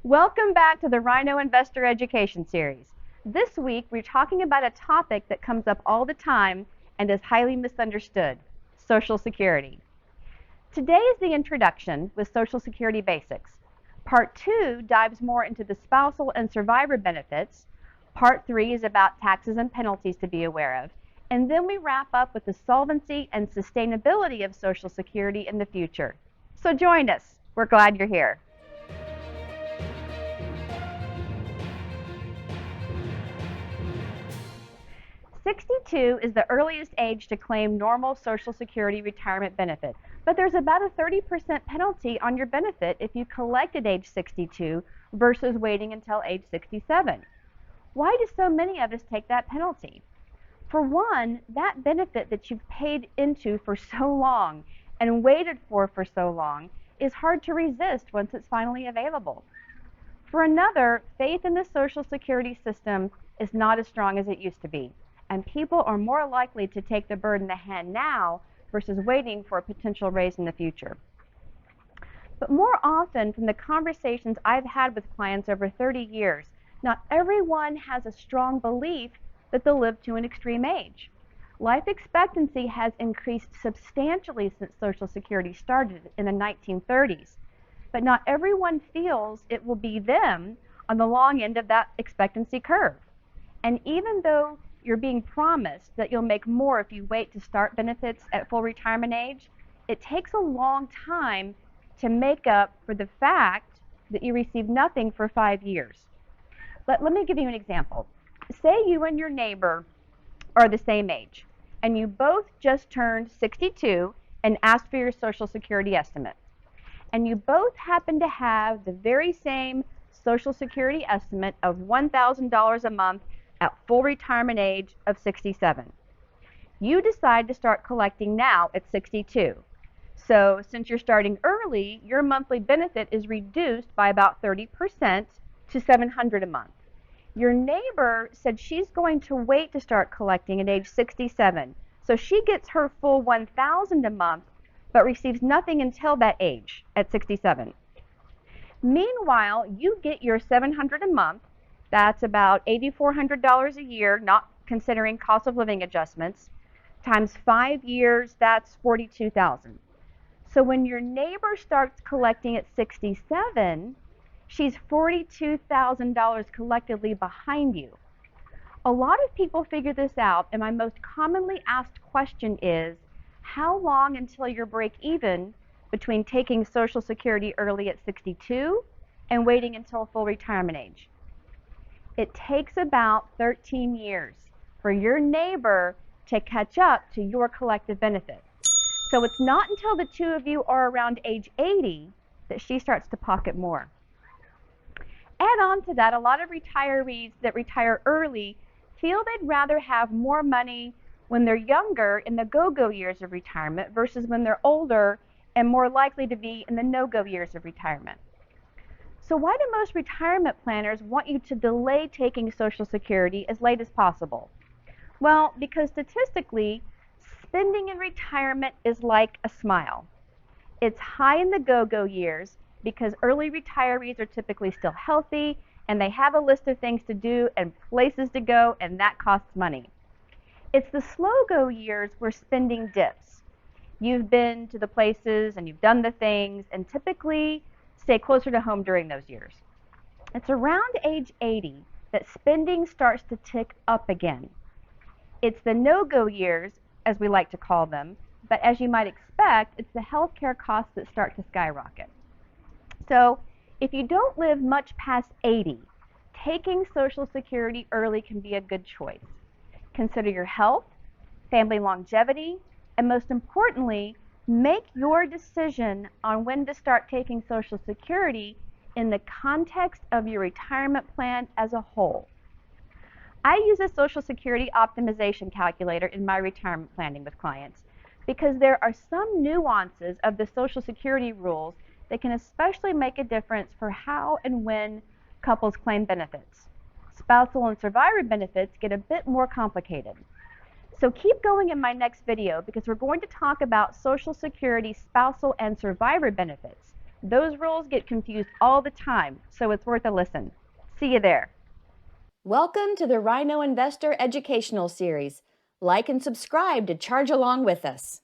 Welcome back to the Rhino Investor Education Series. This week, we're talking about a topic that comes up all the time and is highly misunderstood: Social Security. Today is the introduction with Social Security basics. Part 2 dives more into the spousal and survivor benefits. Part 3 is about taxes and penalties to be aware of. And then we wrap up with the solvency and sustainability of Social Security in the future. So join us. We're glad you're here. '62 is the earliest age to claim normal Social Security retirement benefit, but there's about a 30% penalty on your benefit if you collect at age 62 versus waiting until age 67. Why do so many of us take that penalty? For one, that benefit that you've paid into for so long and waited for so long is hard to resist once it's finally available. For another, faith in the Social Security system is not as strong as it used to be, and people are more likely to take the bird in the hand now versus waiting for a potential raise in the future. But more often, from the conversations I've had with clients over 30 years, not everyone has a strong belief that they'll live to an extreme age. Life expectancy has increased substantially since Social Security started in the 1930s, but not everyone feels it will be them on the long end of that expectancy curve. And even though you're being promised that you'll make more if you wait to start benefits at full retirement age, it takes a long time to make up for the fact that you received nothing for 5 years. Let me give you an example. Say you and your neighbor are the same age, and you both just turned 62 and asked for your Social Security estimate. And you both happen to have the very same Social Security estimate of $1,000 a month at full retirement age of 67. You decide to start collecting now at 62. So since you're starting early, your monthly benefit is reduced by about 30% to $700 a month. Your neighbor said she's going to wait to start collecting at age 67. So she gets her full $1,000 a month, but receives nothing until that age at 67. Meanwhile, you get your $700 a month. That's about $8,400 a year, not considering cost of living adjustments. Times 5 years, that's $42,000. So when your neighbor starts collecting at 67, she's $42,000 collectively behind you. A lot of people figure this out, and my most commonly asked question is, how long until you're break even between taking Social Security early at 62 and waiting until full retirement age? It takes about 13 years for your neighbor to catch up to your collective benefit. So it's not until the two of you are around age 80 that she starts to pocket more. Add on to that, a lot of retirees that retire early feel they'd rather have more money when they're younger in the go-go years of retirement versus when they're older and more likely to be in the no-go years of retirement. So why do most retirement planners want you to delay taking Social Security as late as possible? Well, because statistically, spending in retirement is like a smile. It's high in the go-go years because early retirees are typically still healthy and they have a list of things to do and places to go, and that costs money. It's the slow-go years where spending dips. You've been to the places and you've done the things and typically stay closer to home during those years. It's around age 80 that spending starts to tick up again. It's the no-go years, as we like to call them, but as you might expect, it's the healthcare costs that start to skyrocket. So if you don't live much past 80, taking Social Security early can be a good choice. Consider your health, family longevity, and most importantly, make your decision on when to start taking Social Security in the context of your retirement plan as a whole. I use a Social Security optimization calculator in my retirement planning with clients because there are some nuances of the Social Security rules that can especially make a difference for how and when couples claim benefits. Spousal and survivor benefits get a bit more complicated. So keep going in my next video because we're going to talk about Social Security spousal and survivor benefits. Those rules get confused all the time, so it's worth a listen. See you there. Welcome to the Rhino Investor Educational Series. Like and subscribe to charge along with us.